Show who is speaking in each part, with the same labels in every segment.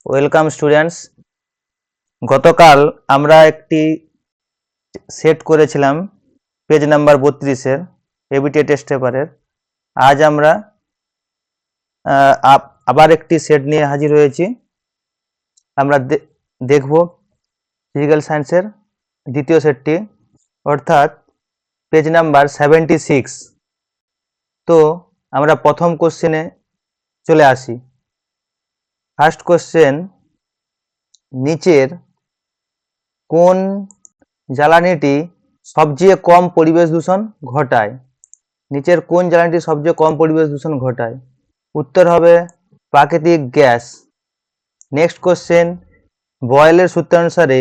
Speaker 1: Welcome students. গতকাল আমরা একটি সেট করেছিলাম পেজ নাম্বার 32-এর এবিটি টেস্ট পেপারের। আজ আমরা আবার একটি সেট নিয়ে হাজির হয়েছি। আমরা দেখব ফিজিক্যাল সায়েন্সের দ্বিতীয় সেটটি, অর্থাৎ পেজ নাম্বার 76। তো আমরা প্রথম কোশ্চেনে চলে আসি। ফার্স্ট কোশ্চেন, নিচের কোন জ্বালানিটি সবচেয়ে কম পরিবেশ দূষণ ঘটায়? নিচের কোন জ্বালানিটি সবচেয়ে কম পরিবেশ দূষণ ঘটায়? উত্তর হবে প্রাকৃতিক গ্যাস। নেক্সট কোশ্চেন, বয়েলের সূত্রানুসারে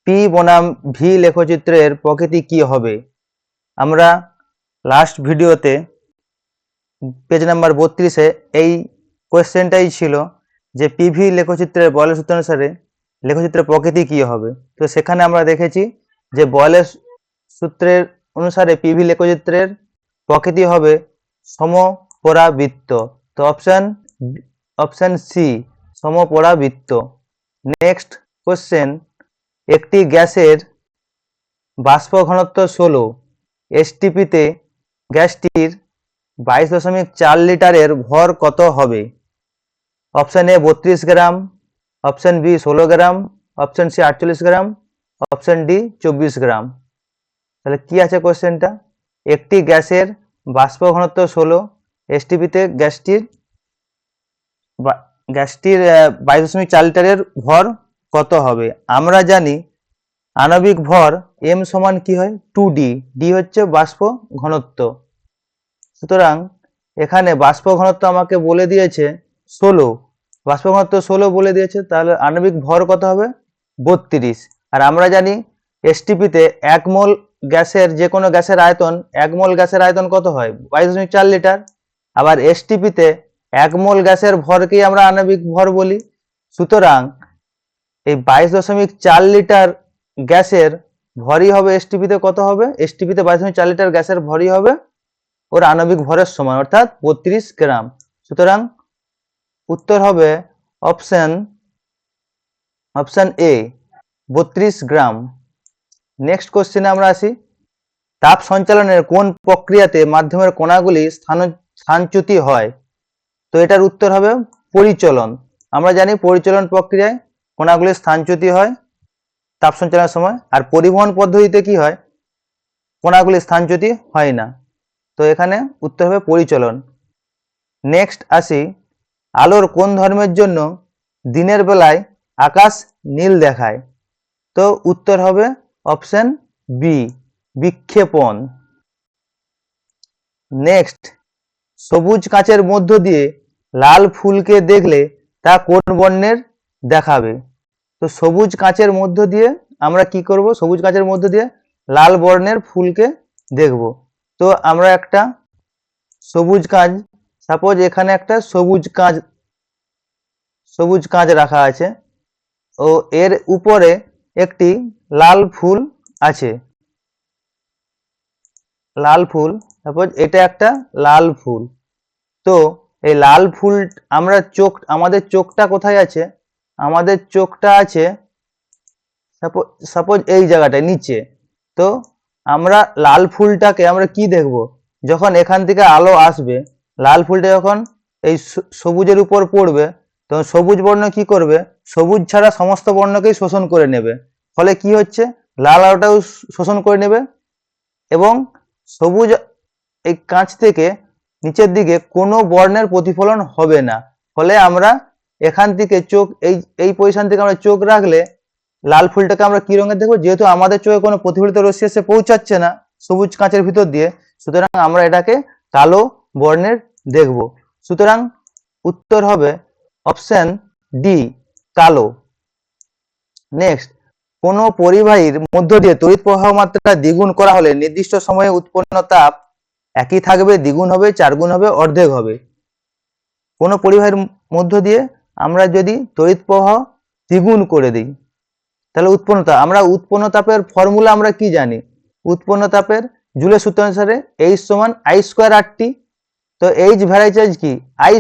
Speaker 1: পি বনাম ভি লেখচিত্রের প্রকৃতি কি হবে? আমরা লাস্ট ভিডিওতে পেজ নাম্বার 32-এ এই কোশ্চেনটাই ছিল যে পিভি লেখচিত্রের বয়েলের সূত্রানুসারে লেখচিত্রের প্রকৃতি কি হবে। তো সেখানে আমরা দেখেছি যে বয়েলের সূত্রের অনুসারে পিভি লেখচিত্রের প্রকৃতি হবে সমপরাবৃত্ত। তো অপশন সি, সমপরাবৃত্ত। নেক্সট কোশ্চেন, একটি গ্যাসের বাষ্প ঘনত্ব 16 এসটিপিতে গ্যাসটির 22.4 লিটারের ভর কত হবে? Option A 32 gram, option B 16 gram, option C 48 gram, option D 24 gram. তাহলে কি আছে কোশ্চেনটা? একটি গ্যাসের বাষ্প ঘনত্ব 16 এসটিপিতে গ্যাসটির 22.4 লিটারের ভর কত হবে? আমরা জানি আণবিক ভর এম সমান কি হয়? 2d। ডি হচ্ছে বাষ্প ঘনত্ব। সুতরাং এখানে বাষ্প ঘনত্ব আমাকে বলে দিয়েছে 16, বাষ্প ঘনত্ব 16 বলে দিয়েছে, তাহলে আণবিক ভর কত হবে? 32। আর আমরা জানি এসটিপিতে 1 মোল গ্যাসের, যে কোনো গ্যাসের আয়তন, 1 মোল গ্যাসের আয়তন কত হয়? 22.4 লিটার। আবার এসটিপিতে 1 মোল গ্যাসের ভরকেই আমরা আণবিক ভর বলি। সুতরাং এই 22.4 লিটার গ্যাসের ভরই হবে এসটিপিতে কত হবে? এসটিপিতে 22.4 লিটার গ্যাসের ভরই হবে ওর আণবিক ভরের সমান, অর্থাৎ 32 গ্রাম। সুতরাং উত্তর হবে অপশন এ, 32 গ্রাম। নেক্সট কোশ্চেনে আমরা আসি। তাপ সঞ্চালনের কোন প্রক্রিয়াতে মাধ্যমের কণাগুলি স্থানচ্যুতি হয়? তো এটার উত্তর হবে পরিচলন। আমরা জানি পরিচলন প্রক্রিয়ায় কণাগুলি স্থানচ্যুতি হয় তাপ সঞ্চালনের সময়। আর পরিবহন পদ্ধতিতে কি হয়? কণাগুলি স্থানচ্যুতি হয় না। তো এখানে উত্তর হবে পরিচলন। নেক্সট আসি, আলোর কোন ধর্মের জন্য দিনের বেলায় আকাশ নীল দেখায়? তো উত্তর হবে অপশন বি, বিক্ষেপণ। নেক্সট, সবুজ কাঁচের মধ্য দিয়ে লাল ফুলকে দেখলে তা কোন বর্ণের দেখাবে? তো সবুজ কাঁচের মধ্য দিয়ে আমরা কি করব? সবুজ কাঁচের মধ্য দিয়ে লাল বর্ণের ফুলকে দেখব। তো আমরা একটা সবুজ কাঁচ, সাপোজ এখানে একটা সবুজ কাঁচ রাখা আছে ও এর উপরে একটি লাল ফুল আছে। লাল ফুল, সাপোজ এটা একটা লাল ফুল। তো এই লাল ফুল, আমরা আমাদের চোখটা কোথায় আছে? আমাদের চোখটা আছে সাপোজ এই জায়গাটায় নিচে। তো আমরা লাল ফুলটাকে আমরা কি দেখব? যখন এখান থেকে আলো আসবে, লাল ফুলটা যখন এই সবুজের উপর পড়বে, তখন সবুজ বর্ণ কি করবে? সবুজ ছাড়া সমস্ত বর্ণকেই শোষণ করে নেবে। ফলে কি হচ্ছে? লাল আলোটাও শোষণ করে নেবে এবং সবুজ এই কাঁচ থেকে নিচের দিকে কোনো বর্ণের প্রতিফলন হবে না। ফলে আমরা এখান থেকে চোখ এই পজিশন থেকে আমরা চোখ রাখলে লাল ফুলটাকে আমরা কি রঙের দেখবো? যেহেতু আমাদের চোখে কোনো প্রতিফলিত রশ্মি এসে পৌঁছাচ্ছে না সবুজ কাঁচের ভিতর দিয়ে, সুতরাং আমরা এটাকে কালো বর্ণের দেখব। সুতরাং উত্তর হবে অপশন ডি, কালো। নেক্সট, কোনো পরিবাহীর মধ্য দিয়ে তড়িৎ প্রবাহ মাত্রা দ্বিগুণ করা হলে নির্দিষ্ট সময়ে উৎপন্ন তাপ একই থাকবে, দ্বিগুণ হবে, 4 গুণ হবে, অর্ধেক হবে? কোনো পরিবাহীর মধ্য দিয়ে আমরা যদি তড়িৎ প্রবাহ দ্বিগুণ করে দিই, তাহলে উৎপন্ন তাপ, আমরা উৎপন্ন তাপের ফর্মুলা আমরা কি জানি? উৎপন্ন তাপের জুলের সূত্র অনুসারে H সমান I² RT। তো H ভ্যারাইচার্জ কি? I²।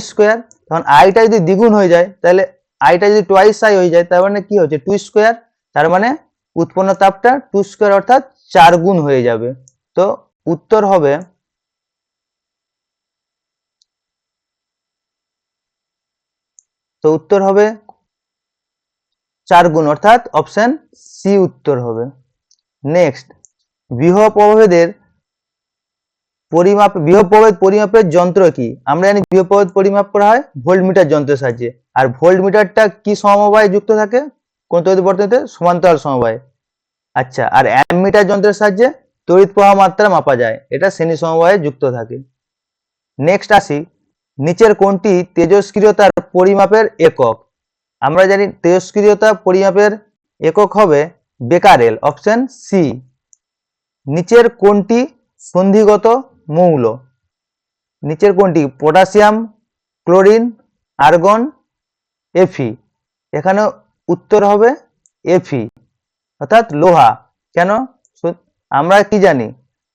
Speaker 1: তখন আইটা যদি দ্বিগুণ হয়ে যায় তাহলে আইটা যদি টোয়াইস আই হয়ে যায় তার মানে কি হচ্ছে 2 স্কোয়ার, তার মানে উৎপন্ন তাপটা 2 স্কোয়ার অর্থাৎ 4 গুণ হয়ে যাবে। তো উত্তর হবে উত্তর হবে 4 গুণ অর্থাৎ অপশন সি উত্তর হবে। নেক্সট, বিভব প্রভেদের পরিমাপের যন্ত্র কি? আমরা জানি বিভব প্রভেদ পরিমাপ করা হয় ভোল্টমিটার যন্ত্রের সাহায্যে। আর ভোল্টমিটারটা কি সমবায়ে যুক্ত থাকে? কোন তড়িৎ বর্তনীতে? সমান্তরাল সমবায়ে। আচ্ছা, আর অ্যামমিটার যন্ত্রের সাহায্যে তড়িৎ প্রবাহ মাত্রা মাপা যায়, এটা শ্রেণী সমবায়ে যুক্ত থাকে। নেক্সট আসি, নিচের কোনটি তেজস্ক্রিয়তার পরিমাপের একক? আমরা জানি তেজস্ক্রিয়তা পরিমাপের একক হবে বেকারেল, অপশন সি। নিচের কোনটি সন্ধিগত মৌল? নিচের কোনটি? পটাশিয়াম, ক্লোরিন, আর্গন, এফি। এখানে উত্তর হবে এফি অর্থাৎ লোহা। কেন? আমরা কি জানি?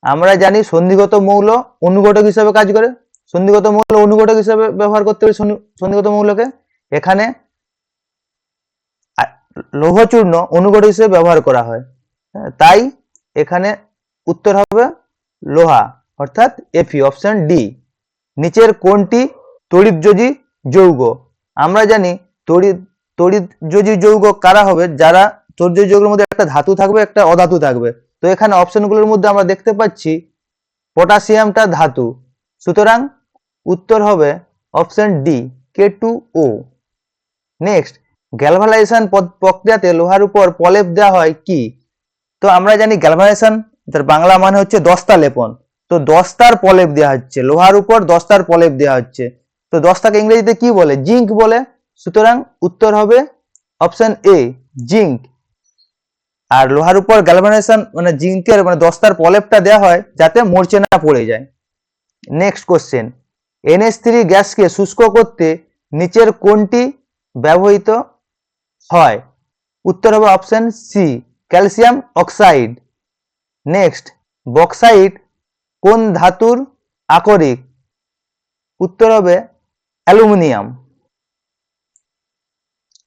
Speaker 1: আমরা জানি সন্ধিগত মৌল অনুঘটক হিসেবে কাজ করে। সন্ধিগত মৌল অনুঘটক হিসেবে ব্যবহার করতে হবে সন্ধিগত মৌলকে। এখানে লৌহচূর্ণ অনুঘটক হিসেবে ব্যবহার করা হয়, তাই এখানে উত্তর হবে লোহা অর্থাৎ এফি, অপশন ডি। নিচের কোনটি তড়িৎযোজী যৌগ? আমরা জানি তড়িৎযোজী যৌগ কারা হবে? যারা তড়িৎযোজী যৌগের মধ্যে একটা ধাতু থাকবে, একটা অধাতু থাকবে। তো এখানে অপশনগুলোর মধ্যে আমরা দেখতে পাচ্ছি পটাশিয়ামটা ধাতু, সুতরাং উত্তর হবে option D, K2O। Next, galvanisation প্রক্রিয়াতে লোহার উপর প্রলেপ দেওয়া হয় কি? তো আমরা জানি গ্যালভানাইজেশন তার বাংলা মানে হচ্ছে দস্তা লেপন। তো দস্তার প্রলেপ দেওয়া হচ্ছে, লোহার উপর দস্তার প্রলেপ দেওয়া হচ্ছে। তো দস্তাকে ইংরেজিতে কি বলে? জিঙ্ক বলে। সুতরাং উত্তর হবে অপশন এ, জিঙ্ক। আর লোহার উপর গ্যালভানাইজেশন মানে জিঙ্কের মানে দস্তার প্রলেপটা দেওয়া হয় যাতে মরচে না পড়ে যায়। নেক্সট কোশ্চেন, NH3 গ্যাসকে শুষ্ক করতে নিচের কোনটি ব্যবহৃত হয়? উত্তর হবে option C, calcium oxide. Next, bauxite কোন ধাতুর আকরিক? উত্তর হবে অ্যালুমিনিয়াম।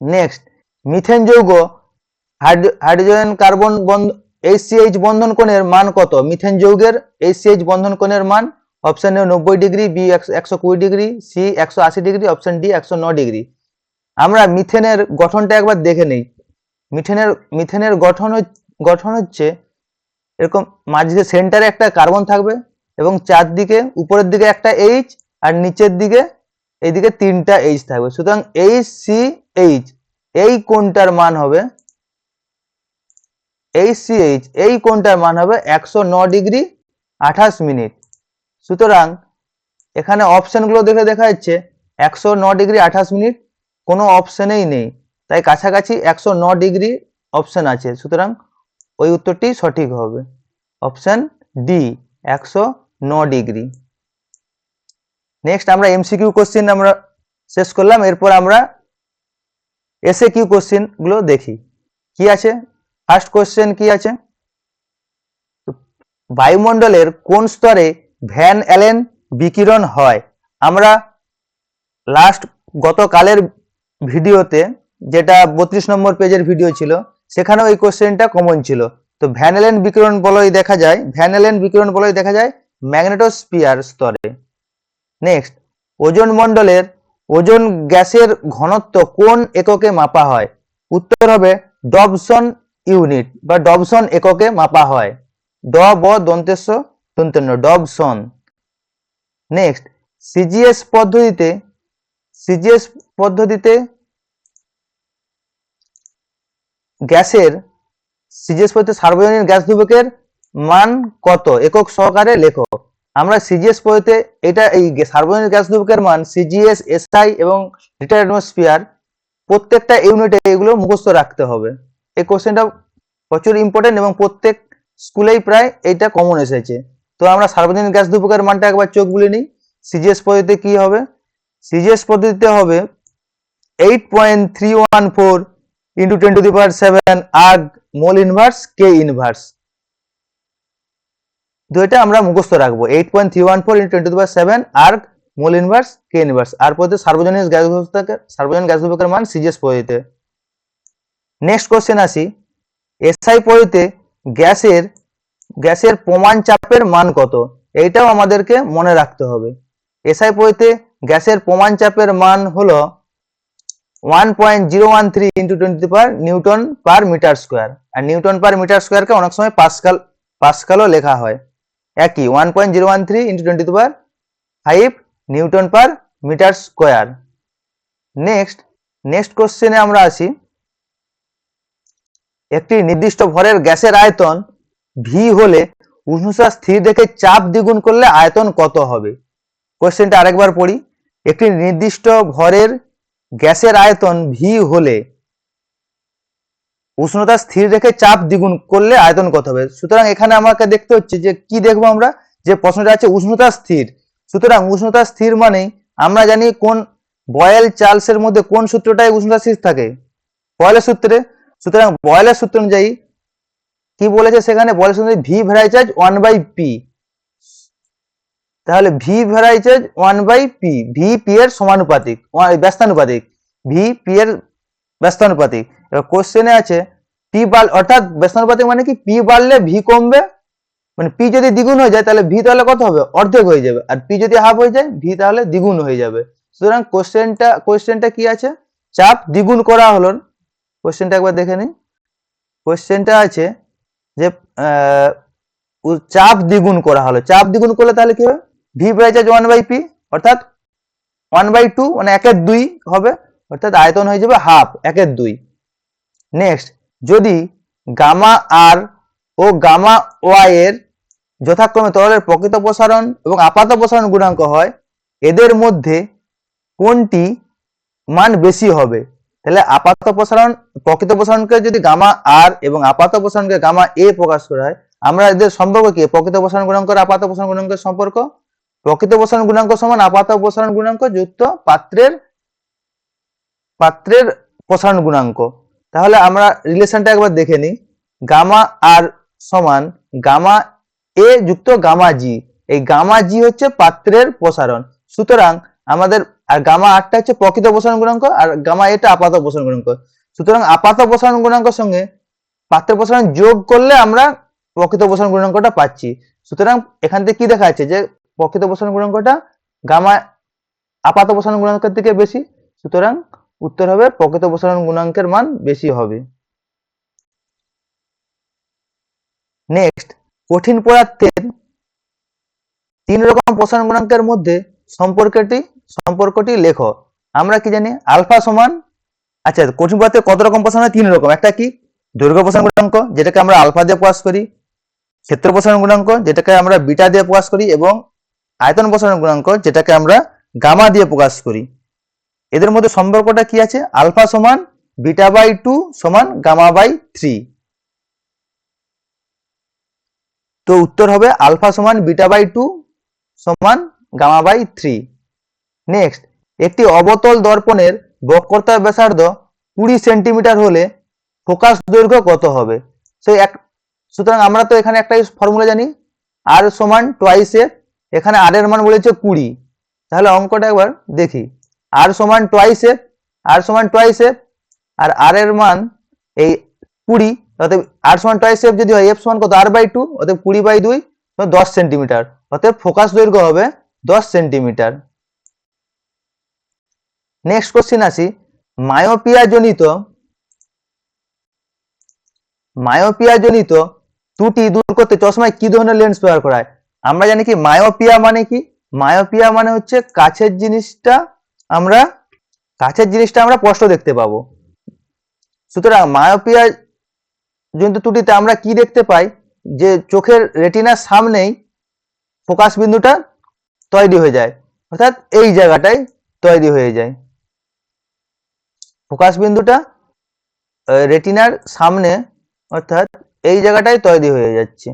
Speaker 1: নেক্সট, মিথেন যৌগ হাইড্রোজেন কার্বন HCH বন্ধন কোণের মান কত? মিথেন যৌগের HCH বন্ধন কোণের মান option A 90 degree, B 120 degree, C 180 degree, option D 109 degree. আমরা মিথেনের গঠনটা একবার দেখে নেই। মিথেনের গঠন হচ্ছে এরকম, মাঝে সেন্টারে একটা কার্বন থাকবে এবং চারদিকে উপরের দিকে একটা এইচ আর নিচের দিকে এইদিকে 3টা এইচ থাকবে। সুতরাং HCH এই কোণটার মান হবে HCH এই কোণটার মান হবে 109 ডিগ্রি 28 মিনিট। সুতরাং এখানে অপশনগুলো দেখে দেখা যাচ্ছে 109 ডিগ্রি 28 মিনিট কোনো অপশনেই নেই, তাই কাছাকাছি 109 ডিগ্রি অপশন আছে। সুতরাং ওই উত্তরটি সঠিক হবে অপশন ডি, 109 ডিগ্রি। নেক্সট, আমরা এমসিকিউ কোশ্চেন আমরা শেষ করলাম। এরপর আমরা এসএ কিউ কোশ্চেন গুলো দেখি কি আছে। ফার্স্ট কোশ্চেন কি আছে? বায়ুমণ্ডলের কোন স্তরে ভ্যান অ্যালেন বিকিরণ হয়? আমরা লাস্ট গতকালের ভিডিওতে, যেটা 32 নম্বর পেজের ভিডিও ছিল, সেখানেও এই কোশ্চেনটা কমন ছিল। তো ভ্যান অ্যালেন বিকিরণ বলয় দেখা যায় ম্যাগনেটোস্ফিয়ার স্তরে। নেক্সট, ওজোন মণ্ডলের ওজোন গ্যাসের ঘনত্ব কোন এককে মাপা হয়? উত্তর হবে ডবসন ইউনিট বা ডবসন এককে মাপা হয়। ড ব দন্তেস্ব দন্তেন্য, ডবসন। নেক্সট, সিজিএস পদ্ধতিতে গ্যাসের সার্বজনীন গ্যাস ধ্রুবকের মান কত? একক সহকারে লেখো। আমরা সিজিএস পদ্ধতিতে এটা এই সার্বজনীন গ্যাস ধ্রুবকের মান সিজিএস, এসআই এবং লিটার অ্যাটমসফিয়ার প্রত্যেকটা ইউনিটে এগুলো মুখস্থ রাখতে হবে। এই কোশ্চেনটা প্রচুর ইম্পর্টেন্ট এবং প্রত্যেক স্কুলেই প্রায় এইটা কমন এসেছে। তো আমরা সার্বজনীন গ্যাস ধ্রুবকের মানটা একবার চোখ বুলিয়ে নিই। সিজিএস পদ্ধতিতে কি হবে? সিজিএস পদ্ধতিতে হবে 8.314 into 10⁷ erg mole inverse K inverse. তো এটা আমরা মুখস্থ রাখবো, 8.314 into 10⁷ erg mole inverse K inverse আর পদ্ধতি সার্বজনীন গ্যাস ধ্রুবকের মান সিজিএস পদ্ধতিতে। নেক্সট কোশ্চেন আসি, এসআই পদ্ধতিতে গ্যাসের প্রমাণ চাপের মান কত? এইটাও আমাদেরকে মনে রাখতে হবে। এসআই পদ্ধতিতে গ্যাসের প্রমাণ চাপের মান হলো 1.013 into 10 newton per metre square. আর নিউটন পার মিটার স্কোয়ারকে অনেক সময় পাস্কালও লেখা হয়। একই 1.013 into 10⁵ newton per metre square. Next কোশ্চেনে আমরা আসি, একটি নির্দিষ্ট ভরের গ্যাসের আয়তন ভি হলে উষ্ণতা স্থির রেখে চাপ দ্বিগুণ করলে আয়তন কত হবে? কোশ্চেনটা আরেকবার পড়ি। একটি নির্দিষ্ট ভরের গ্যাসের আয়তন ভি হলে উষ্ণতা স্থির রেখে চাপ দ্বিগুণ করলে আয়তন কত হবে? সুতরাং এখানে আমাকে দেখতে হচ্ছে যে কি দেখবো আমরা, যে প্রশ্নটা আছে উষ্ণতা স্থির। সুতরাং উষ্ণতা স্থির মানে আমরা জানি কোন বয়েল চার্লসের মধ্যে কোন সূত্রটায় উষ্ণতা স্থির থাকে? বয়েলের সূত্রে। সুতরাং বয়েলের সূত্র অনুযায়ী কি বলেছে সেখানে, বয়েলের সূত্র ভি ভ্যারাইচার্জ 1/p। তাহলে ভি ভ্যারাইচার্জ 1/p, ভি পি এর সমানুপাতিক, ব্যস্তানুপাতিক, ভি পি এর ব্যস্তানুপাতিক। এবার কোশ্চেনে আছে পি অর্থাৎ ব্যস্তানুপাতিক মানে কি, পি বাড়লে ভি কমবে, মানে পি যদি দ্বিগুণ হয়ে যায় তাহলে ভি তাহলে কত হবে? অর্ধেক হয়ে যাবে। আর পি যদি হাফ হয়ে যায় ভি তাহলে দ্বিগুণ হয়ে যাবে। সুতরাং কোশ্চেনটা কি আছে, চাপ দ্বিগুণ করা হলো। কোশ্চেনটা একবার দেখে নিই। কোশ্চেনটা আছে যে চাপ দ্বিগুণ করা হলো, চাপ দ্বিগুণ করলে তাহলে কি হবে, ভি ভ্যারাইচার্জ 1/p অর্থাৎ 1/2 মানে 1/2 হবে, অর্থাৎ আয়তন হয়ে যাবে হাফ, 1/2। নেক্সট, যদি গামা আর ও গামা ওয়াই এর যথাক্রমে তরলের প্রকৃত প্রসারণ এবং আপাত প্রসারণ গুণাঙ্ক হয়, এদের মধ্যে কোনটি মান বেশি হবে? তাহলে প্রকৃত প্রসারণকে যদি গামা আর এবং আপাত প্রসারণকে গামা এ প্রকাশ করা হয়, আমরা এদের সম্পর্ক কি? প্রকৃত প্রসারণ গুণাঙ্ক আর আপাত প্রসারণ গুণাঙ্কের সম্পর্ক, প্রকৃত প্রসারণ গুণাঙ্ক সমান আপাত প্রসারণ গুণাঙ্ক যুক্ত পাত্রের প্রসারণ গুণাঙ্ক। তাহলে আমরা রিলেশনটা একবার দেখে নিই। গামা আর সমান গামা এ যুক্ত গামা জি। এই গামা জি হচ্ছে পাত্রের প্রসারণ। সুতরাং আমাদের, আর গামা আরটা হচ্ছে প্রকৃত প্রসারণ গুণাঙ্ক আর গামা এটা আপাত প্রসারণ গুণাঙ্ক। সুতরাং আপাত প্রসারণ গুণাঙ্কের সঙ্গে পাত্রের প্রসারণ যোগ করলে আমরা প্রকৃত প্রসারণ গুণাঙ্কটা পাচ্ছি। সুতরাং এখান থেকে কি দেখা যাচ্ছে যে প্রকৃত প্রসারণ গুণাঙ্কটা গামা আপাত প্রসারণ গুণাঙ্কের থেকে বেশি। সুতরাং উত্তর হবে প্রকৃত প্রসারণ গুণাঙ্কের মান বেশি হবে। নেক্সট, কঠিন পদার্থের 3 রকম প্রসারণ গুণাঙ্কের মধ্যে সম্পর্কটি লেখো। আমরা কি জানি, আলফা সমান, আচ্ছা কঠিন পদার্থের কত রকম প্রসারণ হয়? 3 রকম। একটা কি, দৈর্ঘ্য প্রসারণ গুণাঙ্ক যেটাকে আমরা আলফা দিয়ে প্রকাশ করি, ক্ষেত্র প্রসারণ গুণাঙ্ক যেটাকে আমরা বিটা দিয়ে প্রকাশ করি, এবং আয়তন প্রসারণ গুণাঙ্ক যেটাকে আমরা গামা দিয়ে প্রকাশ করি। এদের মধ্যে সম্পর্কটা কি আছে? আলফা সমান β/2 সমান γ/3। তো উত্তর হবে আলফা সমান β/2 সমান γ/3। নেক্সট, একটি অবতল দর্পণের বক্রতার ব্যাসার্ধ 20 সেন্টিমিটার হলে ফোকাস দৈর্ঘ্য কত হবে? সুতরাং আমরা তো এখানে একটাই ফর্মুলা জানি, আর সমান টুয়াইস এফ। এখানে আর এর মান বলেছে 20। তাহলে অঙ্কটা একবার দেখি। আর সমান টুয়াইস এফ, আর আর এর মান এই 20, অতএব আর সমান টুয়াইস এফ যদি হয়, এফ সমান কত? r/2, অতএব 20/2 10 সেন্টিমিটার, অতএব ফোকাস দৈর্ঘ্য হবে 10 সেন্টিমিটার। নেক্সট কোশ্চেন আসি, মায়োপিয়া জনিত ত্রুটি দূর করতে চশমায় কি ধরনের লেন্স ব্যবহার করা হয়? আমরা জানি কি মায়োপিয়া মানে কি, মায়োপিয়া মানে হচ্ছে কাছের জিনিসটা আমরা স্পষ্ট দেখতে পাবো। সুতরাং মায়োপিয়া জনিত ত্রুটিতে আমরা কি দেখতে পাই, যে চোখের রেটিনার সামনেই ফোকাস বিন্দুটা তৈরি হয়ে যায়, অর্থাৎ এই জায়গাটায় তৈরি হয়ে যায়। ফোকাস বিন্দুটা রেটিনার সামনে, অর্থাৎ এই জায়গাটায় তৈরি হয়ে যাচ্ছে।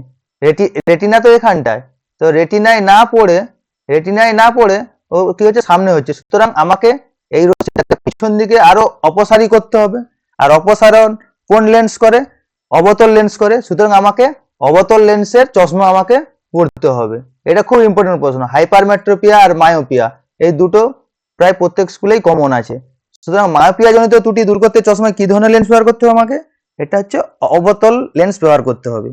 Speaker 1: রেটিনা তো এখানটায়, তো রেটিনায় না পড়ে ও কি হচ্ছে, সামনে হচ্ছে। সুতরাং আমাকে এই রশ্মিটাকে পিছন দিকে আরো অপসারী করতে হবে। আর অপসারণ কোন লেন্স করে? অবতল লেন্স করে। সুতরাং আমাকে অবতল লেন্সের চশমা আমাকে পড়তে হবে। এটা খুব ইম্পর্টেন্ট প্রশ্ন। হাইপারমেট্রোপিয়া আর মায়োপিয়া এই দুটো প্রায় প্রত্যেক স্কুলেই কমন আছে। সুতরাং মায়োপিয়া জনিত ত্রুটি দূর করতে চশমায় কি ধরনের লেন্স ব্যবহার করতে হবে আমাকে? এটা হচ্ছে অবতল লেন্স ব্যবহার করতে হবে।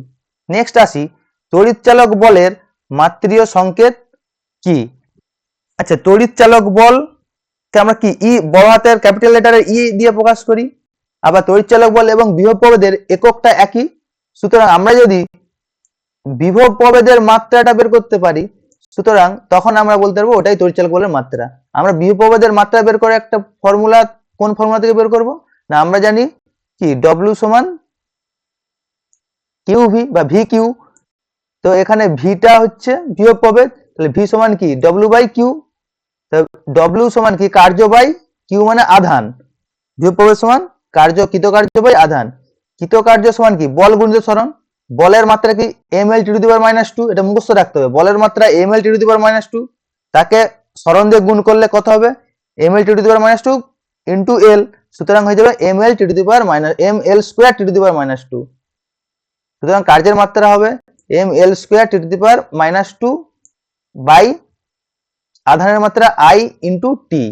Speaker 1: নেক্সট আসি, তড়িৎচালক বলের মাত্রীয় সংকেত কি? আচ্ছা, তড়িৎচালক বলকে আমরা কি ই বড় হাতের ক্যাপিটাল লেটারের ই দিয়ে প্রকাশ করি। আবার তড়িৎচালক বল এবং বিভব প্রভেদের এককটা একই। সুতরাং আমরা যদি বিভব প্রভেদের মাত্রাটা বের করতে পারি, সুতরাং তখন আমরা বলতে পারবো ওটাই তড়িৎচালক বলের মাত্রা। আমরা বিভব প্রভেদের মাত্রা বের করে একটা ফর্মুলা, কোন ফর্মুলা থেকে বের করব না, আমরা জানি কি ডব্লিউ সমান কিউ ভি বা ভি কিউ। তো এখানে ভিটা হচ্ছে বিভব প্রভেদ, তাহলে ভি সমান কি ডব্লিউ বাই কিউ। ডব্লিউ সমান কি কার্য বাই কিউ মানে আধান। বিভব প্রভেদ সমান কৃতকার্য বাই আধান। কৃতকার্য সমান কি বল গুণিত সরণ। বলের মাত্রা কি ml T to the power -2, এটা মুখস্থ রাখতে হবে। বলের মাত্রা ml T to the power -2, তাকে সরণ দিয়ে গুণ করলে কত হবে? ml T to the power -2 into l, সুতরাং হয়ে যাবে ml T to the power ml square T to the power -2। সুতরাং কার্যের মাত্রা হবে ml square T to the power -2 by আধানের মাত্রা i ইনটু টি।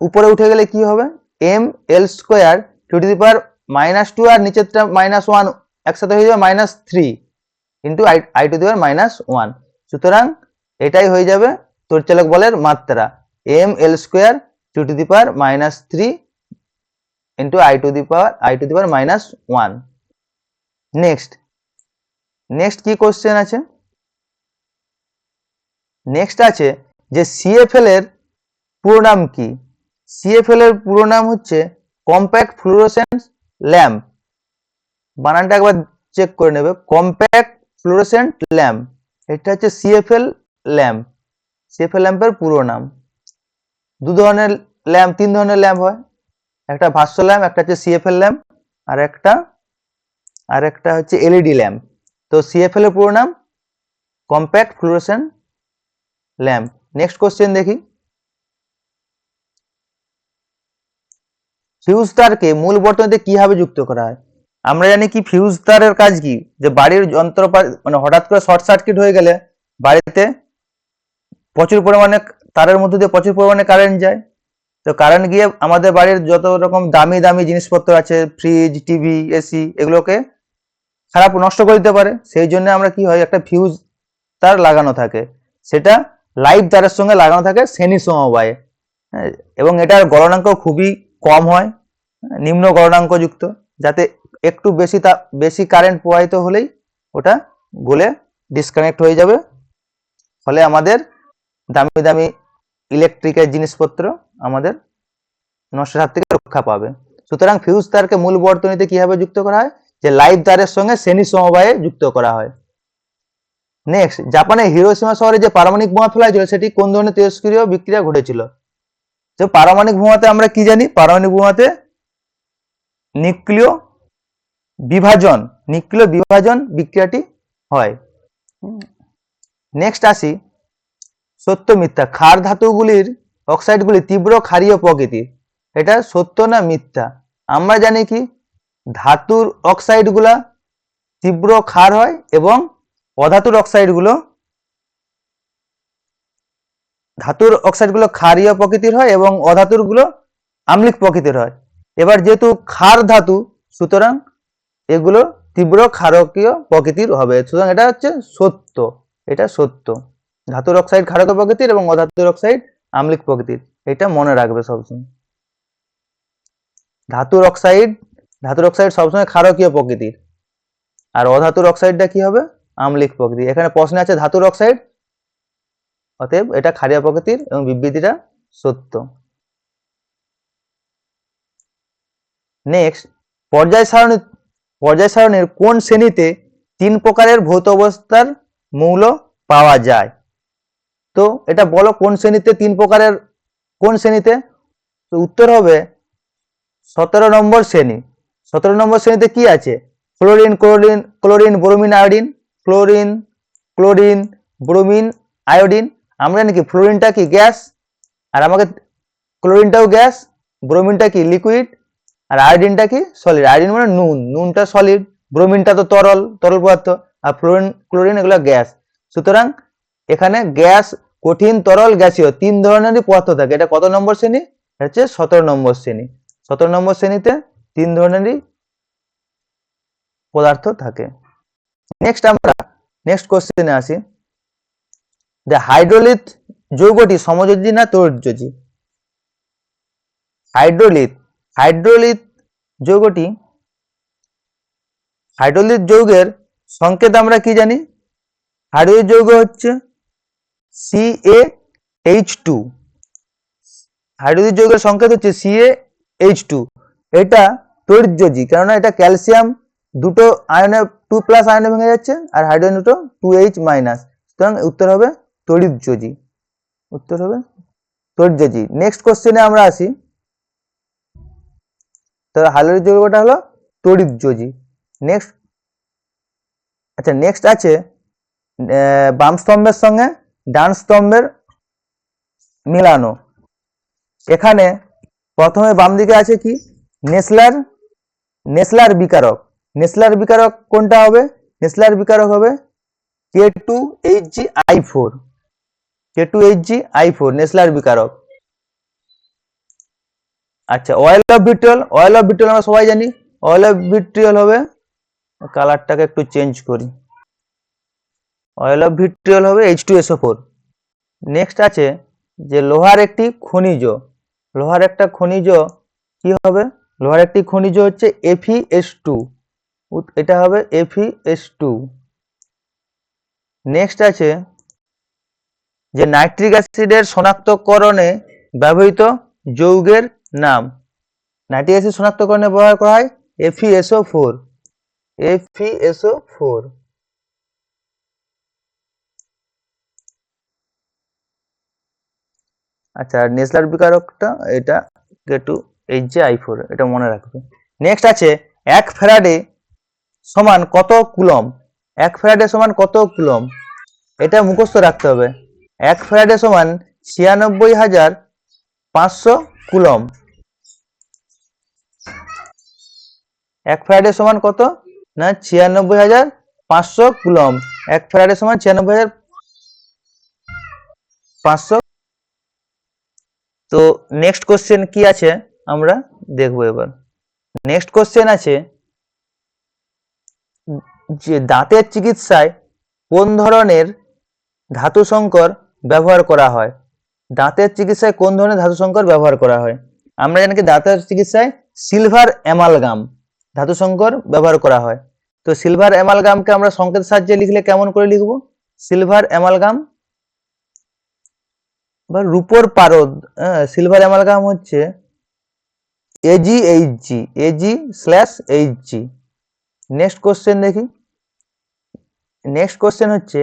Speaker 1: উপরে উঠে গেলে কি হবে? ml square T to the power -2 আর নিচেরটা -1 একসাথে হয়ে যাবে -3 into i to the power -1। সুতরাং এটাই হয়ে যাবে তড়িৎচালক বলের মাত্রা, ml square T to the power -3 into i to the power -1। Next কি কোশ্চেন আছে? নেক্সট আছে যে সিএফএল এর পুরো নাম কি? সিএফএল এর পুরো নাম হচ্ছে কম্প্যাক্ট ফ্লুরোসেন্স ল্যাম্প। বানানটা একবার চেক করে নেবে, কম্প্যাক্ট ফ্লুরোসেন্ট ল্যাম্প, এটা হচ্ছে সিএফএল ল্যাম্প। সিএফএল ল্যাম্পের পুরো নাম। তিন ধরনের ল্যাম্প হয়, একটা ভাস্য ল্যাম্প, একটা হচ্ছে সিএফএল ল্যাম্প, আর একটা হচ্ছে এলইডি ল্যাম্প। তো সিএফএল এর পুরো নাম compact fluorescent lamp. Next question দেখি, ফিউজ তারকে মূল বর্তনীতে কিভাবে যুক্ত করা হয়? আমরা জানি কি ফিউজ তারের কাজ কি, যে বাড়ির যন্ত্রপাতি মানে হঠাৎ করে শর্ট সার্কিট হয়ে গেলে বাড়িতে প্রচুর পরিমাণে তারের মধ্যে দিয়ে প্রচুর পরিমাণে কারেন্ট যায়। তো কারেন্ট গিয়ে আমাদের বাড়ির যত রকম দামি দামি জিনিসপত্র আছে, ফ্রিজ, টিভি, এসি, এগুলোকে নষ্ট করে দিতে পারে। সেই জন্য আমরা কি হয়, একটা ফিউজ তার লাগানো থাকে, সেটা লাইভ তারের সঙ্গে লাগানো থাকে শ্রেণী সমবায়ে, এবং এটার গলনাঙ্ক খুবই কম হয়, নিম্ন গলনাঙ্ক যুক্ত, যাতে একটু বেশি কারেন্ট প্রবাহিত হলেই ওটা গলে ডিসকানেক্ট হয়ে যাবে, ফলে আমাদের দামি দামি ইলেকট্রিকের জিনিসপত্র আমাদের নষ্টের হাত থেকে রক্ষা পাবে। সুতরাং ফিউজ তারকে মূল বর্তনীতে কিভাবে যুক্ত করা হয়? যে লাইভ তারের সঙ্গে শ্রেণী সমবায়ে যুক্ত করা হয়। নেক্সট, জাপানের হিরোশিমা শহরে যে পারমাণবিক বোমা ফেলা হয়েছিল সেটি কোন ধরনের তেজস্ক্রিয় বিক্রিয়া ঘটেছিল? তো পারমাণবিক বোমাতে আমরা কি জানি, পারমাণবিক বোমাতে নিউক্লিয় বিভাজন বিক্রিয়াটি হয়। নেক্সট আসি, সত্য মিথ্যা, ক্ষার ধাতুগুলির অক্সাইডগুলি তীব্র ক্ষারীয় প্রকৃতির, এটা সত্য না মিথ্যা? আমরা জানি কি ধাতুর অক্সাইডগুলা তীব্র ক্ষার হয় এবং অধাতুর অক্সাইডগুলো ক্ষারীয় প্রকৃতির হয় এবং অধাতুরগুলো আম্লিক প্রকৃতির হয়। এবার যেহেতু ক্ষার ধাতু, সুতরাং এগুলো তীব্র ক্ষারকীয় প্রকৃতির হবে। সুতরাং এটা হচ্ছে সত্য, এটা সত্য। ধাতুর অক্সাইড ক্ষারকীয় প্রকৃতির এবং অধাতুর অক্সাইড আম্লিক প্রকৃতির, এটা মনে রাখবে সবসময়। ধাতুর অক্সাইড সবসময় ক্ষারকীয় প্রকৃতির, আর অধাতুর অক্সাইডটা কি হবে? আম্লিক প্রকৃতির। এখানে প্রশ্নে আছে ধাতুর অক্সাইড, অতএব এটা ক্ষারীয় প্রকৃতির এবং বিবৃতিটা সত্য। নেক্সট, পর্যায় সারণীর কোন শ্রেণীতে 3 প্রকারের ভৌত অবস্থার মৌল পাওয়া যায়? তো এটা বলো কোন শ্রেণীতে 3 প্রকারের, কোন শ্রেণীতে? তো উত্তর হবে 17 নম্বর শ্রেণী। 17 নম্বর শ্রেণীতে কি আছে? Chlorine, bromine, iodine. Chlorine, bromine, iodine. আমরা জানি কি ফ্লোরিনটা কি গ্যাস, আর আমাকে ক্লোরিনটাও গ্যাস, ব্রোমিনটা কি লিকুইড, আর আয়োডিনটা কি সলিড। আয়োডিন মানে নুনটা সলিড, ব্রোমিনটা তো তরল পদার্থ, আর ক্লোরিন এগুলো গ্যাস। সুতরাং এখানে গ্যাস কঠিন তরল গ্যাসীয় 3 ধরনেরই পদার্থ থাকে। এটা কত নম্বর শ্রেণী? হচ্ছে 17 নম্বর শ্রেণী। 17 নম্বর শ্রেণীতে 3 ধরনেরই পদার্থ থাকে। নেক্সট কোশ্চেনে আসি, যে হাইড্রোলিথ যৌগটি সমযোজী না তড়িৎযোজী? হাইড্রোলিথ যৌগের সংকেত আমরা কি জানি? হাইড্রোলিথ যৌগ হচ্ছে CaH2। হাইড্রোলিথ যৌগের সংকেত হচ্ছে CaH2। এটা তড়িৎযোজী, কেননা এটা ক্যালসিয়াম দুটো আয়নে 2+ আয়নে ভেঙে যাচ্ছে, আর হাইড্রোজেন দুটো 2H-। সুতরাং উত্তর হবে তড়িৎযোজী। নেক্সট কোশ্চেনে আমরা আসি, তো হাইড্রোলিথ যৌগটা হলো তড়িৎযোজী। নেক্সট আছে বাম স্তম্ভের সঙ্গে ডান স্তম্ভের মিলানো। এখানে প্রথমে বাম দিকে আছে কি? নেসলার বিকারক। নেসলার বিকারক কোনটা হবে? নেসলার বিকারক হবে K2HgI4। নেসলার বিকারক। আচ্ছা, অয়েল অফ ভিট্রিয়ল আমরা সবাই জানি। অয়েল অফ ভিট্রিয়ল হবে, কালারটাকে একটু চেঞ্জ করি, অয়েল অফ ভিট্রিয়ল হবে H2SO4। নেক্সট আছে যে লোহার একটি খনিজ কি হবে? লোহার একটি খনিজ হচ্ছে FeS2। এটা হবে FeS2। নেক্সট আছে যে নাইট্রিক অ্যাসিডের শনাক্তকরণে ব্যবহৃত যৌগের নাম। নাইট্রিক অ্যাসিড শনাক্তকরণে ব্যবহার করা হয় FeSO4। আচ্ছা, নেসলার বিকারকটা এটা K2HgI4, এটা মনে রাখবে। নেক্সট আছে 1 ফ্যারাডে সমান কত কুলম্ব? 1 ফ্যারাডে সমান কত কুলম্ব? এটা মুখস্থ রাখতে হবে। 1 ফ্যারাডে সমান 96,500 কুলম্ব। 1 ফ্যারাডে সমান কত? না 96,500 কুলম্ব। 1 ফ্যারাডে সমান 96,500। তো নেক্সট কোশ্চেন কি আছে আমরা দেখবো এবার। নেক্সট কোশ্চেন আছে যে দাঁতের চিকিৎসায় কোন ধরনের ধাতু সংকর ব্যবহার করা হয়? দাঁতের চিকিৎসায় কোন ধরনের ধাতু সংকর ব্যবহার করা হয়? আমরা জানি কি দাঁতের চিকিৎসায় সিলভার অ্যামালগাম ধাতু সংকর ব্যবহার করা হয়। তো সিলভার অ্যামালগামকে আমরা সংকেত সাহায্যে লিখলে কেমন করে লিখব? সিলভার অ্যামালগাম বা রূপোর পারদ। সিলভার অ্যামালগাম হচ্ছে AgHg। নেক্সট কোশ্চেন দেখি। নেক্সট কোশ্চেন হচ্ছে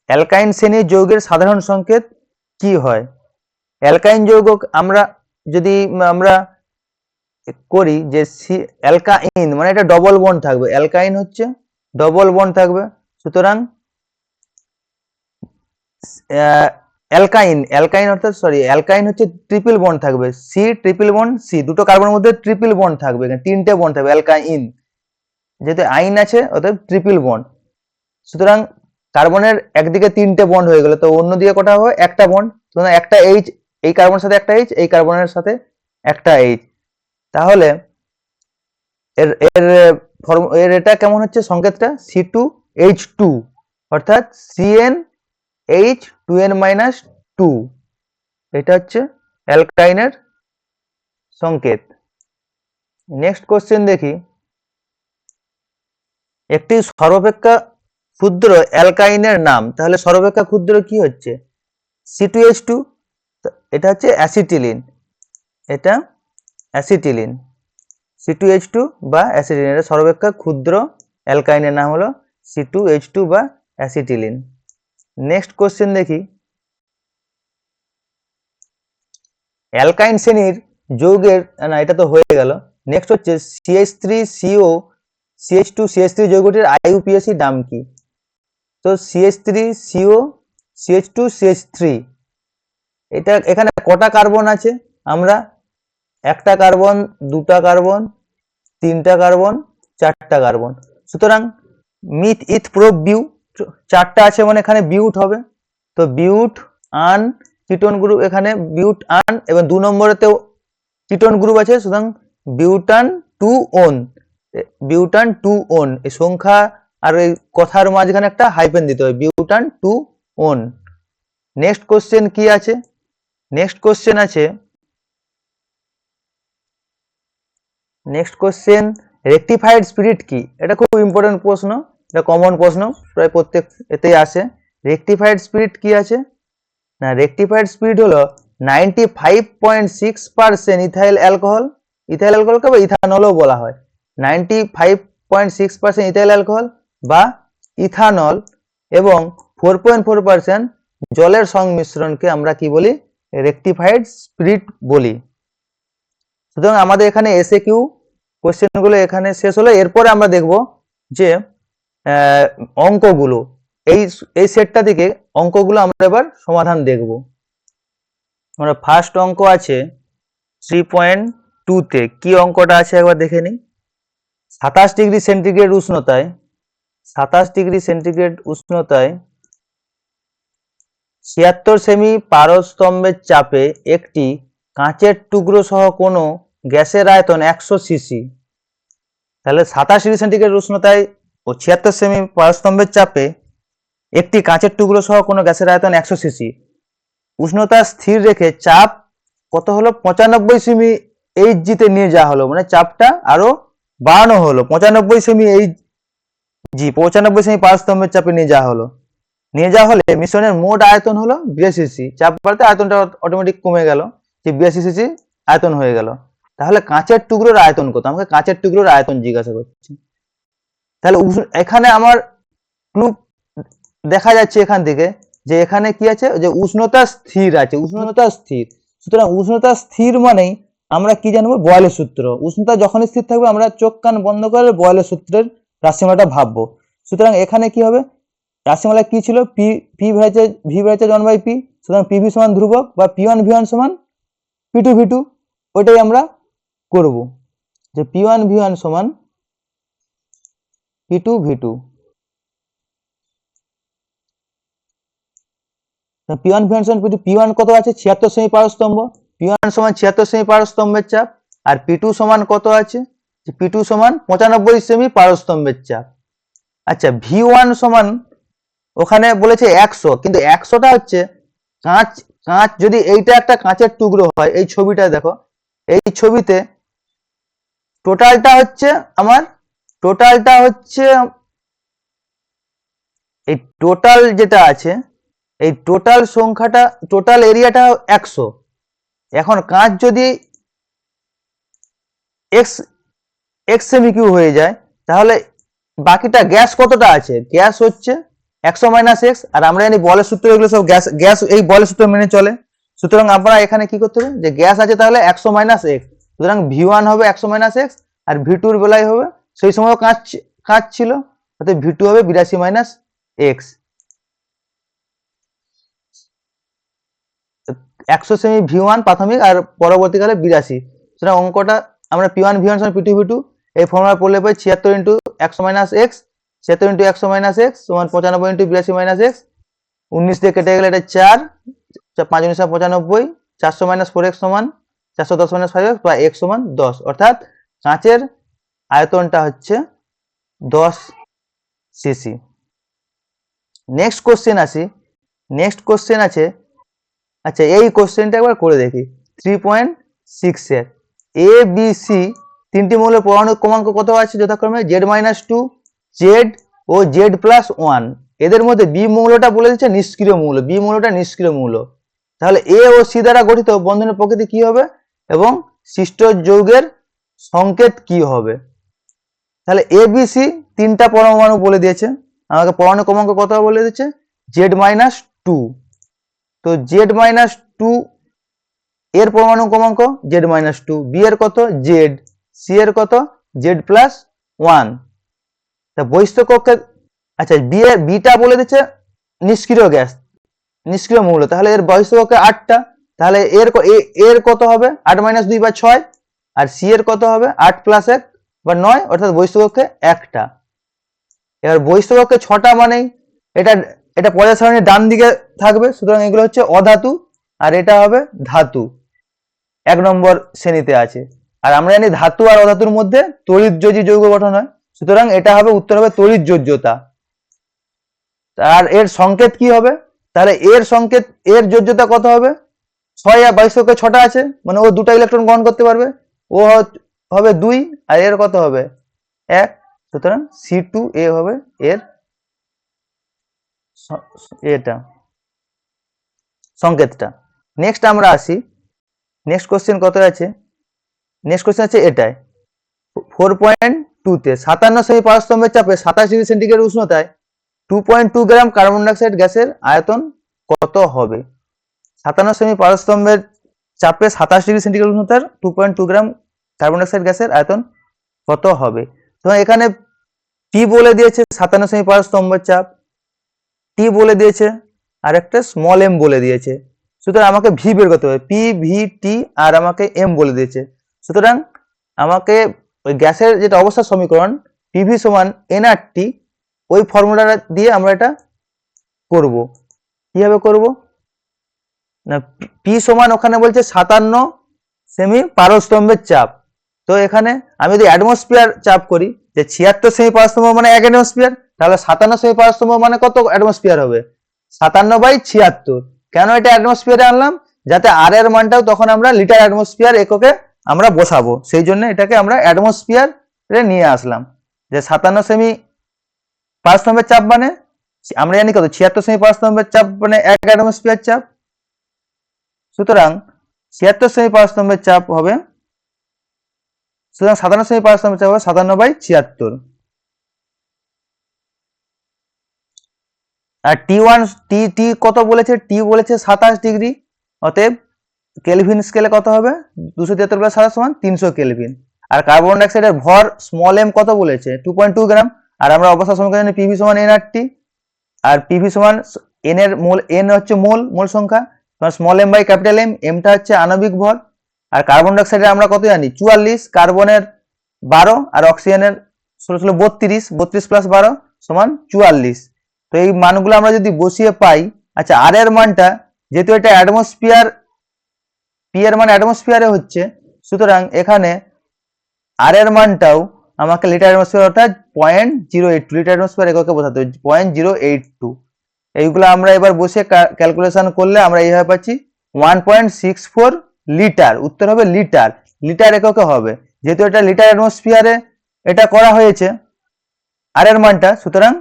Speaker 1: অ্যালকাইন শ্রেণীর যৌগের সাধারণ সংকেত কি হয়? অ্যালকাইন যৌগ আমরা যদি করি যে অ্যালকাইন মানে এটা ডবল বন্ড থাকবে। অ্যালকাইন হচ্ছে ডবল বন্ড থাকবে। সুতরাং অ্যালকাইন হচ্ছে ট্রিপল বন্ড থাকবে। C দুটো কার্বনের মধ্যে ট্রিপল বন্ড থাকবে, তিনটে বন্ড থাকবে অ্যালকাইন। যেহেতু আইন আছে অতএব ট্রিপল বন্ড। সুতরাং কার্বনের একদিকে 3টে বন্ড হয়ে গেল, তো অন্যদিকে কটা হবে? একটা বন্ড। সুতরাং একটা H, এই কার্বনের সাথে একটা H, এই কার্বনের সাথে একটা H। তাহলে এর এটা কেমন হচ্ছে সংকেতটা? C2H2, অর্থাৎ CnH2n-2। এটা হচ্ছে অ্যালকাইনের সংকেত। নেক্সট কোশ্চেন দেখি, একটি সর্বাপেক্ষা ক্ষুদ্র অ্যালকাইনের নাম। তাহলে সর্বাপেক্ষা ক্ষুদ্র কি হচ্ছে? C2H2। এটা হচ্ছে অ্যাসিটিলিন। C2H2 বা অ্যাসিটিলিন। এটা সর্বাপেক্ষা ক্ষুদ্র অ্যালকাইনের নাম হলো C2H2 বা অ্যাসিটিলিন। নেক্সট কোশ্চেন দেখি, অ্যালকাইন শ্রেণীর যৌগের, না এটা তো হয়ে গেল। নেক্সট হচ্ছে CH3CO CH2CH3 যৌগটির IUPAC নাম কি? তো CH3CO CH2CH3, এটা এখানে কটা কার্বন আছে? আমরা একটা কার্বন, দুটা কার্বন, তিনটা কার্বন, চারটা কার্বন। সুতরাং মিথ ইথ প্রোপ বিউ চারটা আছে মানে এখানে বিউট হবে, তো বিউট আন কিটোন গ্রুপ, এখানে বিউট আন এবং 2 নম্বরেতেও কিটোন গ্রুপ আছে, সুতরাং বিউটান 2 ওন, বিউটান 2 ওন, এই সংখ্যা আর এই কথার মাঝখানে একটা হাইফেন দিতে হবে, বিউটান 2 ওন। নেক্সট কোশ্চেন কি আছে, নেক্সট কোশ্চেন আছে, নেক্সট কোশ্চেন রেকটিফাইড স্পিরিট কি? এটা খুব ইম্পর্টেন্ট প্রশ্ন, এটা কমন প্রশ্ন, প্রায় প্রত্যেক এতেই আসে। রেকটিফাইড স্পিরিট কি আছে না, রেকটিফাইড স্পিরিট হলো 95.6% ইথাইল অ্যালকোহল, ইথাইল অ্যালকোহলকে বা ইথানলও বলা হয়, 95.6% ইথাইল অ্যালকোহল বা ইথানল এবং 4.4% জলের সংমিশ্রণকে আমরা কি বলি, রেকটিফাইড স্পিরিট বলি। সুতরাং আমাদের এখানে এসএ কিউ কোশ্চেনগুলো এখানে শেষ হলো। এরপরে আমরা দেখব যে অঙ্কগুলো, এই সেটটা থেকে অঙ্কগুলো আমরা এবার সমাধান দেখব। আমরা ফার্স্ট অঙ্ক আছে 3.2 কি অঙ্কটা আছে একবার দেখে নিই। 27 ডিগ্রি সেন্টিগ্রেড উষ্ণতায়, 27 ডিগ্রি সেন্টিগ্রেড উষ্ণতায় 76 সেমি পারস্তম্ভের চাপে একটি কাঁচের টুকরো সহ কোনো গ্যাসের আয়তন 100 সিসি। তাহলে 27 ডিগ্রি সেন্টিগ্রেড উষ্ণতায় ও 76 সেমি পারস্তম্ভের চাপে একটি কাঁচের টুকরো সহ কোনো গ্যাসের আয়তন 100 সিসি, উষ্ণতা স্থির রেখে চাপ কত হলো 95 সেমি এইচজি তে নিয়ে যাওয়া হলো, মানে চাপটা আরো বাড়ানো হলো, 95 সেমি এইচজি, 95 সেমি পারস্তম্ভের চাপে নিয়ে যাওয়া হলো। নিয়ে যাওয়া হলে মিশ্রণের মোট আয়তন হলো 82 সিসি, চাপ বাড়তে আয়তনটা অটোমেটিক কমে গেল, যে 82 সিসি আয়তন হয়ে গেল। তাহলে কাঁচের টুকরোর আয়তন কত, আমাকে কাঁচের টুকরোর আয়তন জিজ্ঞাসা করছি। তাহলে এখানে আমার দেখা যাচ্ছে এখান থেকে যে এখানে কি আছে, যে উষ্ণতা স্থির আছে, উষ্ণতা স্থির, সুতরাং উষ্ণতা স্থির মানেই আমরা কি জানবো, বয়েলের সূত্র। উষ্ণতা যখন স্থির থাকবে আমরা চোখ কান বন্ধ করে বয়েলের সূত্রের রাশিমালাটা ভাববো। সুতরাং এখানে কি হবে, রাশিমালা কি ছিল, ভি ভাইচার 1/p, সুতরাং পিভি সমান ধ্রুবক বা P1 V1 সমান P2 V2, ওইটাই আমরা করব, যে P1 V1 সমান P2 V2। P1 V1 সমান P2, P1 কত আছে 76 সেমি পারস্তম্ভ, P1 সমান 76 সেমি পারস্তম্ভের চাপ, আর P2 সমান কত আছে, P2 সমান 95 সেমি পারস্তম্ভের চাপ। আচ্ছা, V1 সমান ওখানে বলেছে 100, কিন্তু 100টা হচ্ছে কাঁচ, কাঁচ যদি এইটা একটা কাঁচের টুকরো হয়, এই ছবিটা দেখো, এই ছবিতে টোটালটা হচ্ছে আমার, টোটালটা হচ্ছে এই টোটাল যেটা আছে, এই টোটাল সংখ্যাটা, টোটাল এরিয়াটা 100। এখন কাঁচ যদি x সেমি কিউ হয়ে যায়, তাহলে বাকিটা গ্যাস কতটা আছে, গ্যাস হচ্ছে 100 মাইনাস এক্স, আর আমরা জানি বলের সূত্র এগুলো সব গ্যাস, গ্যাস এই বলের সূত্র মেনে চলে। সুতরাং আপনারা এখানে কি করতে হবে, যে গ্যাস আছে তাহলে 100 মাইনাস এক্স, সুতরাং V1 হবে 100 মাইনাস এক্স, আর V2 এর বেলায় হবে, সেই সময় কাঁচ ছিল, অর্থাৎ V2 হবে 82 মাইনাস এক্স। 100 সেমি V1 প্রাথমিক আর পরবর্তীকালে 82, সুতরাং অঙ্কটা আমরা P1 V1 সমান P2 V2 এই ফর্মুলা পড়লে পাই 76 into 100 minus x, 76 into 100 minus x সমান 95 ইন্টু 82 মাইনাস এক্স, 19 দিয়ে কেটে গেলে এটা 4, 5 19 95, 400 মাইনাস 4x সমান 410 মাইনাস 5x বা x সমান 10, অর্থাৎ কাঁচের আয়তনটা হচ্ছে 10 সিসি। নেক্সট কোশ্চেন আসি, নেক্সট কোশ্চেন আছে, আচ্ছা এই কোশ্চেনটা একবার করে দেখি। 3.6 এর এ বি সি তিনটি মৌলের পরমাণু ক্রমাঙ্ক কত আছে, যথাক্রমে Z-2, Z ও Z+1। এদের মধ্যে বি মৌলটা বলে দিচ্ছে নিষ্ক্রিয় মৌল, বি মৌলটা নিষ্ক্রিয় মৌল। তাহলে এ ও সি দ্বারা গঠিত বন্ধনের প্রকৃতি কি হবে এবং সৃষ্ট যৌগের সংকেত কি হবে। তাহলে এ বি সি তিনটা পরমাণু বলে দিয়েছে, আমাকে পরমাণু ক্রমাঙ্ক কত বলে দিচ্ছে, Z-2। তো Z-2 এর পরমাণু ক্রমাঙ্ক Z-2, বি এর কত Z, সি এর কত Z+1। তা বহিস্থ কক্ষের, আচ্ছা বিটা বলে দিচ্ছে নিষ্ক্রিয় গ্যাস, নিষ্ক্রিয় মৌল, তাহলে এর বহিস্থ কক্ষে 8টা, তাহলে এর কত হবে 8 মাইনাস 2 বা 6, আর সি এর কত হবে 8 প্লাস 1 বা 9, অর্থাৎ বহিস্থ কক্ষে 1টা। এবার বহিস্থ কক্ষে 6টা মানেই এটা এটা পর্যায় সারণীর ডান দিকে থাকবে, সুতরাং এগুলো হচ্ছে অধাতু, আর এটা হবে ধাতু, 1 নম্বর শ্রেণীতে আছে। আর আমরা জানি ধাতু আর অধাতুর মধ্যে তড়িৎযোজী যৌগ গঠন হয়, সুতরাং এটা হবে উত্তর হবে তড়িৎযোজ্যতা। আর এর সংকেত কি হবে, তাহলে এর সংকেত, এর যোজ্যতা কত হবে, 6 আর 22 6টা আছে, মানে ও 2টা ইলেকট্রন গ্রহণ করতে পারবে, ও হবে 2, আর এর কত হবে 1, সুতরাং C2A হবে এর এটা সংকেতটা। নেক্সট আমরা আসি, নেক্সট কোশ্চেন কত আছে, নেক্সট কোশ্চেন আছে এটাই 4.2 তে 57 সেমি পারস্তম্ভের চাপে 27 ডিগ্রি সেন্টিগ্রেড উষ্ণতায় 2.2 গ্রাম কার্বন ডাইঅক্সাইড গ্যাসের আয়তন কত হবে। 57 সেমি পারস্তম্ভের চাপে 27 ডিগ্রি সেন্টিগ্রেড উষ্ণতার 2.2 গ্রাম কার্বন ডাইঅক্সাইড গ্যাসের আয়তন কত হবে। তো এখানে পি বলে দিয়েছে 57 সেমি পারস্তম্ভের চাপ, টি বলে দিয়েছে, আর একটা স্মল এম বলে দিয়েছে, সুতরাং আমাকে ভি বের করতে হবে, পি ভি টি, আর আমাকে এম বলে দিয়েছে। সুতরাং আমাকে ওই গ্যাসের যেটা অবস্থা সমীকরণ পিভি সমান এনআরটি, ওই ফর্মুলাটা দিয়ে আমরা এটা করব। কিভাবে করব না, পি সমান ওখানে বলছে 57 সেমি পারস্তম্ভের চাপ, তো এখানে আমি যদি অ্যাটমসফিয়ার চাপ করি যে 76 সেমি পারস্তম্ভ মানে 1 অ্যাটমসফিয়ার, তাহলে 57 সেমি পারস্তম্ভ মানে কত অ্যাটমসফিয়ার হবে 57/76। কেন এটা অ্যাটমসফিয়ারে আনলাম, যাতে আর এর মানটাও তখন আমরা লিটার অ্যাটমসফিয়ার এককে আমরা বসাবো, সেই জন্য এটাকে আমরা অ্যাটমসফিয়ারে নিয়ে আসলাম, যে 57 সেমি পারস্তম্ভের চাপ মানে আমরা জানি কত 76 সেমি পারস্তম্ভের চাপ মানে 1 অ্যাটমসফিয়ার চাপ, সুতরাং 76 সেমি পারস্তম্ভের চাপ হবে, সুতরাং 57 সেমি পারস্তম্ভের চাপ হবে 57/76। আর T1 টি কত বলেছে, টি বলেছে 27 ডিগ্রি, অতএব কেলভিন স্কেলে কত হবে 273/27 সমান 300 কেলভিন। আর কার্বন ডাইঅক্সাইডের ভর স্মল এম কত বলেছে 2.2 গ্রাম, আর আমরা অবস্থা সমীকরণ জানি পিভি সমান এনআরটি, আর পিভি সমান এন এর মোল, এন হচ্ছে মোল সংখ্যা, small m by capital M, এমটা হচ্ছে আণবিক ভর। আর কার্বন ডাইঅক্সাইডের আমরা কত জানি 44, কার্বনের 12, আর অক্সিজেনের 32, 32 প্লাস 12 সমান 44। তো এই মানগুলো আমরা যদি বসিয়ে পাই, আচ্ছা আর এর মানটা যেহেতু এটা অ্যাটমসফিয়ার, পি এর মান অ্যাটমসফিয়ারে হচ্ছে, সুতরাং এখানে আর এর মানটাও আমাকে লিটার অ্যাটমসফিয়ার অর্থাৎ 0.082 লিটার অ্যাটমসফিয়ার এককে বোঝাতে হবে 0.082। এইগুলো আমরা এবার বসে ক্যালকুলেশন করলে আমরা এইভাবে পাচ্ছি 1.64 লিটার, উত্তর হবে লিটার, লিটার এককে হবে, যেহেতু এটা লিটার অ্যাটমসফিয়ারে এটা করা হয়েছে আর এর মানটা, সুতরাং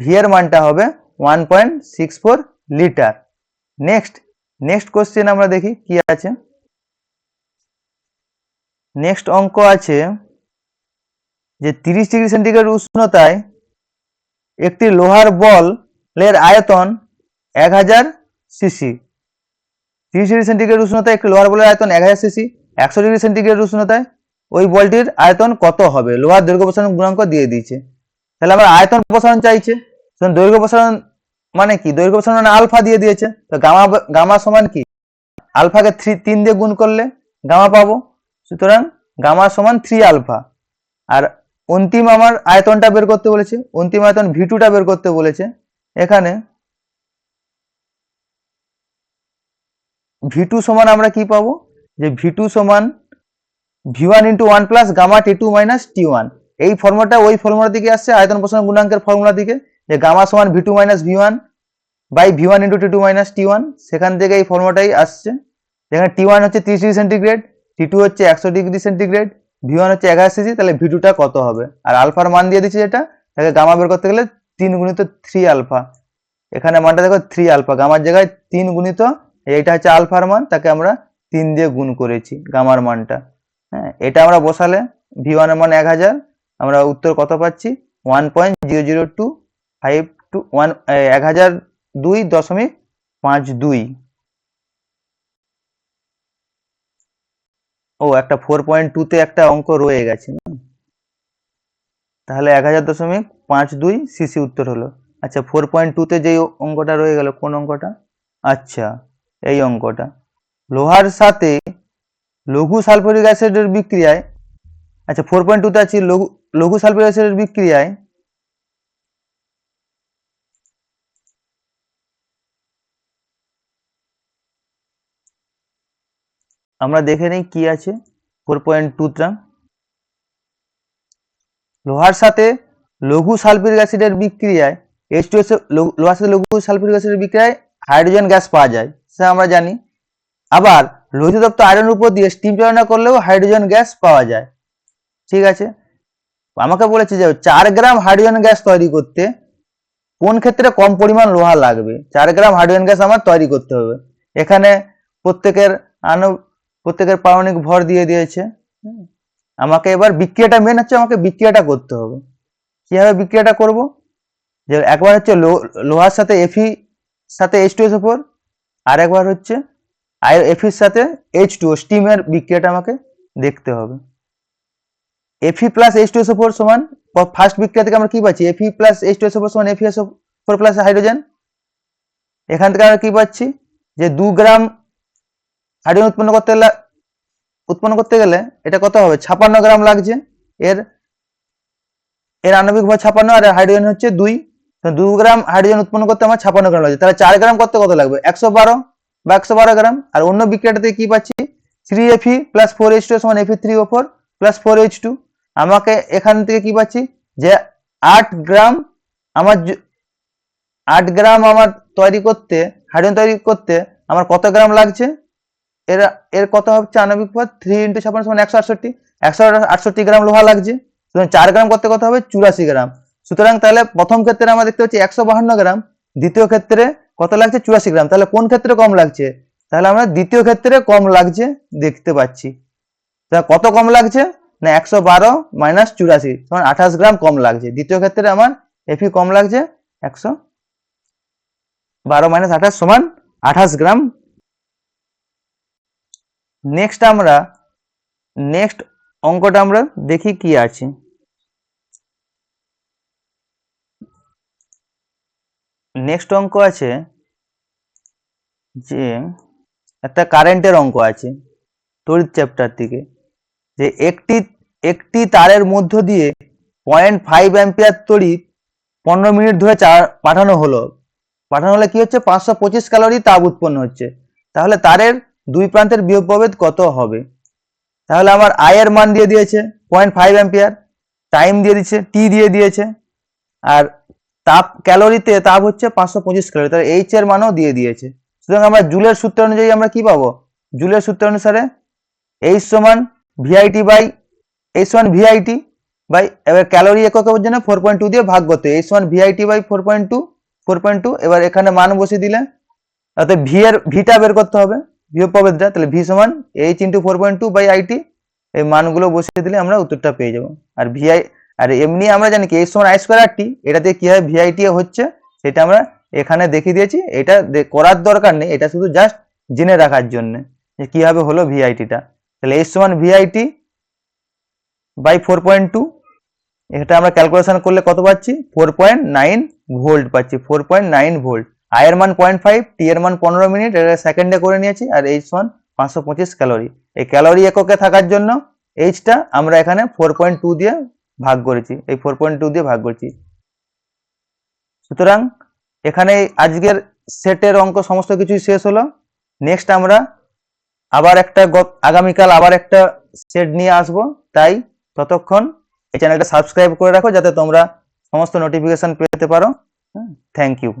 Speaker 1: ভি এর মানটা হবে 1.64 লিটার। নেক্সট কোশ্চেন আমরা দেখি কি আছে। নেক্সট অঙ্ক আছে যে 30 ডিগ্রি সেন্টিগ্রেড উষ্ণতায় একটি লোহার বলের আয়তন 1000 সিসি। 30 ডিগ্রি সেন্টিগ্রেড উষ্ণতায় একটি লোহার বলের আয়তন 1000 সিসি, 100 ডিগ্রি সেন্টিগ্রেড উষ্ণতায় ওই বলটির আয়তন কত হবে, লোহার দৈর্ঘ্য প্রসারণ গুণাঙ্ক দিয়ে দিয়েছে। তাহলে আমরা আয়তন প্রসারণ চাইছে, দৈর্ঘ্য প্রসারণ মানে কি, দৈর্ঘ্য প্রসারণ মানে আলফা দিয়ে দিয়েছে, তো গামা সমান কি, আলফাকে 3 দিয়ে গুণ করলে গামা পাবো, সুতরাং গামা সমান 3 আলফা। আর অন্তিম আমার আয়তনটা বের করতে বলেছে, অন্তিম আয়তন ভি2টা বের করতে বলেছে। এখানে ভি2 সমান আমরা কি পাবো, যে ভি2 সমান V one into 1 plus gamma T two minus T one, এই ফর্মুলাটা ওই ফর্মুলা দিকে আসছে আয়তন প্রসারণ গুণাঙ্কের ফর্মুলা দিকে, যে গামা সমান V two minus V one by V one into T two minus T one, সেখান থেকে এই ফর্মুলাটাই আসছে, যেখানে টি1 হচ্ছে 30 ডিগ্রি সেন্টিগ্রেড, টি2 হচ্ছে 100 ডিগ্রি সেন্টিগ্রেড, ভি1 হচ্ছে 1000 সিসি, তাহলে ভি2টা কত হবে, আর আলফার মান দিয়ে দিচ্ছে যেটা, তাকে গামা বের করতে গেলে 3 গুণিত 3 আলফা, এখানে মানটা দেখো 3 আলফা, গামার জায়গায় 3 গুণিত এইটা হচ্ছে আলফার মান, তাকে আমরা 3 দিয়ে গুণ করেছি গামার মানটা। হ্যাঁ, এটা আমরা বসালে ভি1 এর মান 1000, আমরা উত্তর কত পাচ্ছি 1.00252.52। ও একটা 4.2 একটা অঙ্ক রয়ে গেছে, তাহলে 1000.52 সিসি উত্তর হলো। আচ্ছা 4.2 যে অঙ্কটা রয়ে গেল, কোন অঙ্কটা, আচ্ছা এই অঙ্কটা, লোহার সাথে লঘু সালফিউরিক অ্যাসিডের বিক্রিয়ায়, আচ্ছা 4.2 আছে লঘু সালফিউরিক অ্যাসিডের বিক্রিয়ায় আমরা দেখে নেই কি আছে 4.2টা। লোহার সাথে লঘু সালফিউরিক অ্যাসিডের বিক্রিয়ায় H2SO, লোহার সাথে লঘু সালফিউরিক অ্যাসিডের বিক্রিয়ায় হাইড্রোজেন গ্যাস পাওয়া যায়, সেটা আমরা জানি। আবার লোহিতযুক্ত আয়রনের উপর দিয়ে স্টিম চালনা করলেও হাইড্রোজেন গ্যাস পাওয়া যায়। ঠিক আছে, আমাকে বলেছে যে 4 গ্রাম হাইড্রোজেন গ্যাস তৈরি করতে কোন ক্ষেত্রে কম পরিমাণ লোহা লাগবে। 4 গ্রাম হাইড্রোজেন গ্যাস আমার তৈরি করতে হবে। এখানে প্রত্যেকের পারমাণবিক ভর দিয়ে দিয়েছে। আমাকে এবার বিক্রিয়াটা মেন হচ্ছে, আমাকে বিক্রিয়াটা করতে হবে। কিভাবে বিক্রিয়াটা করব, যে একবার হচ্ছে লোহার সাথে Fe সাথে H2SO4, আর একবার হচ্ছে Feর সাথে H2O স্টিমের বিক্রিয়াটা আমাকে দেখতে হবে। Fe প্লাস H2SO4 সমান, ফার্স্ট বিক্রিয়া থেকে আমরা কি পাচ্ছি, Fe প্লাস H2SO4 সমান FeSO4 প্লাস হাইড্রোজেন। এখান থেকে আমরা কি পাচ্ছি, যে 2 গ্রাম হাইড্রোজেন উৎপন্ন করতে গেলে এটা কত হবে, 56 গ্রাম লাগছে। এর আণবিক ভর 56 আর হাইড্রোজেন হচ্ছে 2। 2 গ্রাম হাইড্রোজেন উৎপন্ন করতে আমার 56 গ্রাম লাগছে, তাহলে 4 গ্রাম করতে কত লাগবে, 112 বা 112 গ্রাম। আর অন্য বিক্রিয়াটাতে কি পাচ্ছি, 3Fe প্লাস 4H2 সমান Fe3O4 প্লাস 4H2। আমাকে এখান থেকে কি পাচ্ছি, যে 8 গ্রাম আমার তৈরি করতে, হাইড্রোজেন তৈরি করতে আমার কত গ্রাম লাগছে, এর কত হচ্ছে আণবিক ভর 3 × 56 সমান 168। 168 গ্রাম লোহা লাগছে, সুতরাং 4 গ্রাম করতে কত হবে, 84 গ্রাম। সুতরাং তাহলে প্রথম ক্ষেত্রে আমরা দেখতে পাচ্ছি 152 গ্রাম, দ্বিতীয় ক্ষেত্রে কত লাগছে, 84 গ্রাম। তাহলে কোন ক্ষেত্রে কম লাগছে, তাহলে আমরা দ্বিতীয় ক্ষেত্রে কম লাগছে দেখতে পাচ্ছি। তা কত কম লাগছে না, 112 মাইনাস 84 সমান 28 গ্রাম কম লাগছে। দ্বিতীয় ক্ষেত্রে আমার Fe কম লাগছে 112 মাইনাস 28 সমান 28 গ্রাম। নেক্সট অঙ্কটা আমরা দেখি কি আছে। নেক্সট অঙ্ক আছে যে একটা কারেন্টের অঙ্ক আছে তড়িৎ চ্যাপ্টার থেকে, যে একটি তারের মধ্য দিয়ে 0.5 অ্যাম্পিয়ার তড়িৎ 15 মিনিট ধরে পাঠানো হলে কি হচ্ছে, 525 ক্যালোরি তাপ উৎপন্ন হচ্ছে। তাহলে তারের দুই প্রান্তের বিভব প্রভেদ কত হবে। তাহলে আমার আই এর মান দিয়ে দিয়েছে 0.5 অ্যাম্পিয়ার, টাইম দিয়ে দিচ্ছে টি দিয়ে দিয়েছে, আর ক্যালোরিতে তাপ হচ্ছে 525 ক্যালোরি, তাহলে এইচ এর মানও দিয়ে দিয়েছে। সুতরাং আমরা জুলের সূত্র অনুযায়ী আমরা কি পাবো, জুলের সূত্র অনুসারে এইচ সমান ভিআইটি বাই এবার ক্যালোরি এককের জন্য 4.2 দিয়ে ভাগ করতে, এইচ সমান ভিআইটি বাই 4.2। এবার এখানে মান বসিয়ে দিলে অর্থাৎ ভিটা বের করতে হবে, বিভব প্রভেদটা, তাহলে ভি সমান এইচ ইন্টু 4.2 বাই আইটি। এই মানগুলো বসিয়ে দিলে আমরা উত্তরটা পেয়ে যাবো। আর এমনি আমরা জানি কি এইচ সমান আই স্কোয়ার আর টি, এটাতে কি হয় ভিআইটি হচ্ছে সেটা আমরা এখানে দেখিয়ে দিয়েছি। এটা করার দরকার নেই, এটা শুধু জাস্ট জেনে রাখার জন্য যে কিভাবে হলো ভিআইটিটা। তাহলে এইচ সমান ভিআইটি বাই 4.2, এটা আমরা ক্যালকুলেশন করলে কত পাচ্ছি, 4.9 ভোল্ট পাচ্ছি, 4.9 ভোল্ট। আই এর মান 0.5, টি এর মান 15 মিনিট, এটা সেকেন্ডে করে নিয়েছি, আর এইচ সমান 525 ক্যালোরি। এই ক্যালোরি এককে থাকার জন্য এইচটা আমরা এখানে 4.2 দিয়ে ভাগ করেছি, এই 4.2 দিয়ে ভাগ করছি। সুতরাং এখানে আজকের সেটের অঙ্ক সমস্ত কিছুই শেষ হলো। নেক্সট আমরা আগামীকাল আবার একটা সেট নিয়ে আসবো, তাই ততক্ষণ এই চ্যানেলটা সাবস্ক্রাইব করে রাখো যাতে তোমরা সমস্ত নোটিফিকেশন পেতে পারো। Thank you.